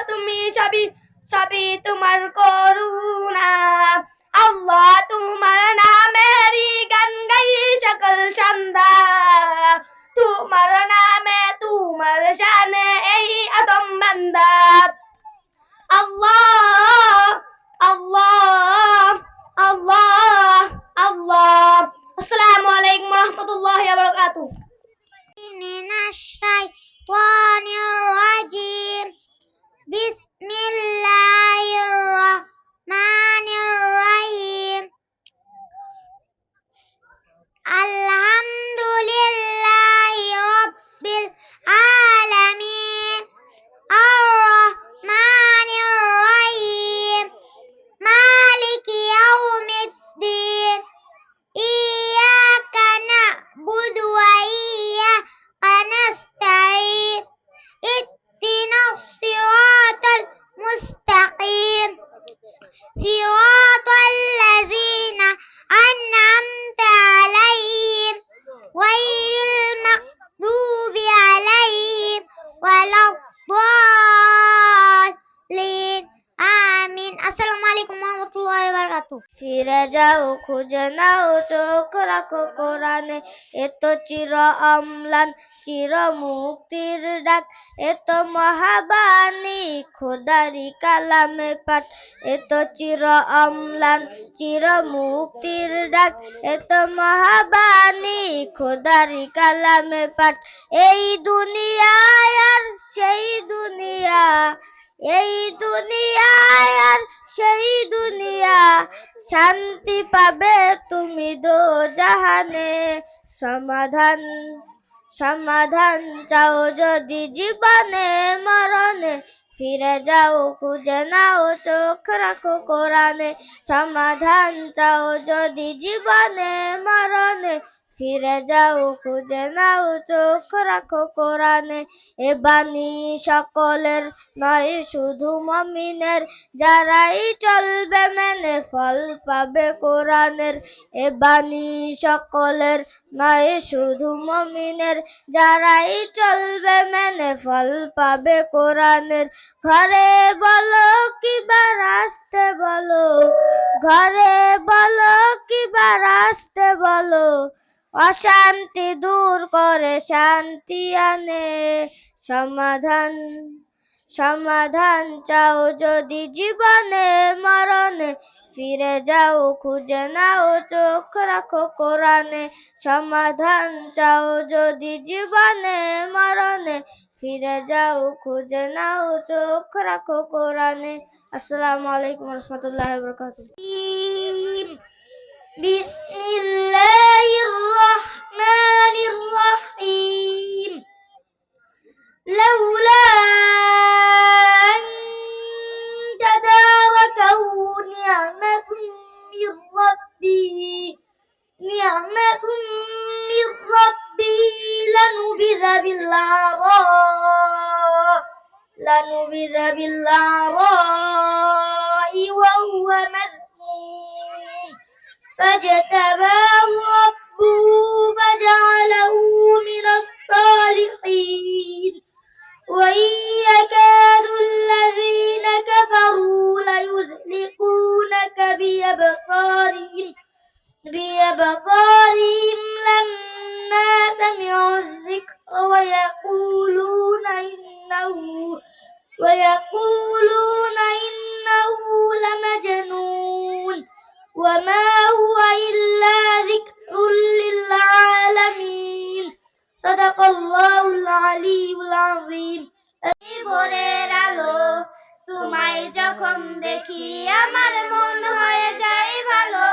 তুমি সবই সবই তোমার করুণা। আল্লাহ তোমার নামেরই গান গাই সকল সন্ধ্যা, তোমার নামে তোমার শানে এই আদম বান্দা। আল্লাহ আল্লাহ আল্লাহ আল্লাহ। আসসালামু আলাইকুম ওয়া রাহমাতুল্লাহি ওয়া বারাকাতুহু। মিনাশ শাইতানির রাজিম। বিসমিল্লাহির রহমানির রহিম। আলহামদুলিল্লাহি রাব্বিল আলামিন। আর-রহমানির রহিম। মালিকি ইয়াউমিদ্দিন। ইyyaka na'budu wa iyyaka nasta'in. ihdinas siratal mustaqim. Siratal ladzina an'amta 'alaihim ghairil maghdubi 'alaihim waladdallin. আমিন। আসসালামু আলাইকুম ওয়া রাহমাতুল্লাহি ওয়া বারাকাতুহু। ফিরে যাও খুঁজে নাও চোখ রাখো কোরআনে, এত চির অম্লান চির মুক্তির ডাক, এত মহাবাণী খোদারি কালামে পাঠ, এত চির অম্লান চির মুক্তির ডাক, এত মহাবাণী খোদারি কালামে পাঠ। এই দুনিয়ায় আর সেই দুনিয়া, এই দুনিয়ায় আর সেই দুনিয়া, শান্তি পাবে তুমি দোজাহানে। সমাধান সমাধান চাও যদি জীবনে মরণে, ফিরে যাও খুঁজে নাও চোখ রাখো কোরআনে। সমাধান চাও যদি জীবনে মরণে, ফিরে যাও খুঁজে নাও চোখ রাখো কোরআনে। এ বাণী সকলের নয় শুধু মুমিনের, যারাই চলবে মেনে ফল পাবে কোরআনের। এ বাণী সকলের নয় শুধু মুমিনের, যারাই চলবে মেনে ফল পাবে কোরআনের। ঘরে বলো কিবা রাস্তে বলো, ঘরে বলো কিবা রাস্তে বলো, অশান্তি দূর করে শান্তি আনে। সমাধান সমাধান চাও যদি জীবনে মরণে, ফিরে যাও খুঁজে নাও চোখ রাখো কোরআনে। সমাধান চাও যদি জীবনে মরণে, ফিরে যাও খুঁজে নাও চোখ রাখো কোরআনে। আসসালামু আলাইকুম ওয়া রাহমাতুল্লাহি ওয়া বারাকাতুহু। বিসমিল্লাহির রহমানির রহিম। লাউলা আন তাদারাকাহু নি'মাতুম মির রাব্বিহি লানুবিযা বিল-'আরা'i ওয়া হুয়া মাযমূম। فاجتباه ربه فجعله من الصالحين. وإن يكاد الذين كفروا ليزلقونك بأبصارهم لما سمعوا الذكر ويقولون إنه لمجنون وما هو إلا ذكر للعالمين. صدق الله العلي العظيم. ভোরের আলো তোমায় যখন দেখি আমার মন হয়ে যায় ভালো,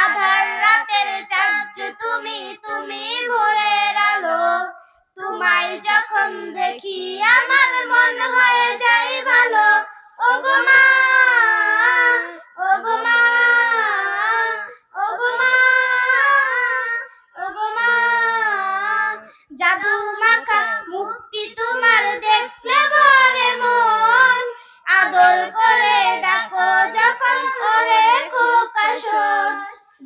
আধার রাতের চাঁদ তুমি তুমি ভোরের আলো, তোমায় যখন দেখি আমার মন হয়ে যায় ভালো। ওগো মা ওগো মা ওগো মা ওগো মা, জাদু মাখা মুক্তি তোমার দেখলে ভরে মন, আদর করে ডাকো যখন ওরে খোকা শোন।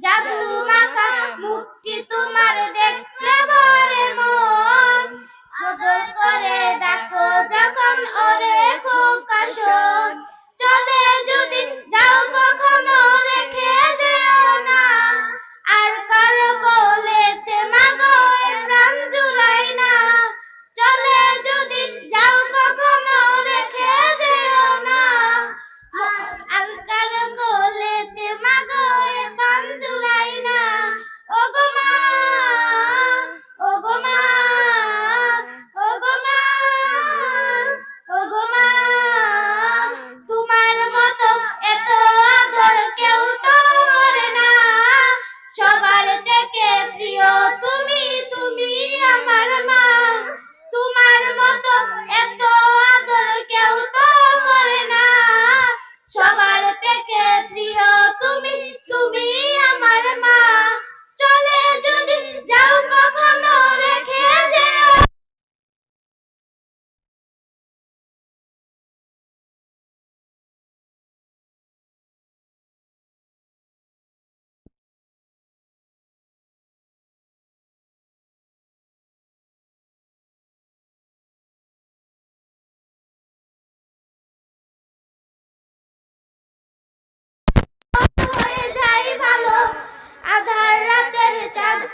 জাদু মাখা মুক্তি তোমার দেখলে ভরে মন, আদর করে ডাকো যখন ওরে খোকা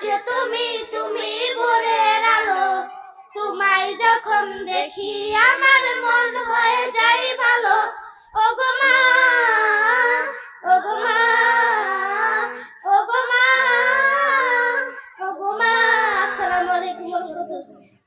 আছো তুমি, তুমি ভোরের আলো, তোমায় যখন দেখি আমার মন হয়ে যায় ভালো। ওগো মা, ওগো মা, ওগো মা, ওগো মা। আসসালামু আলাইকুম ওয়া রাহমাতুল্লাহ।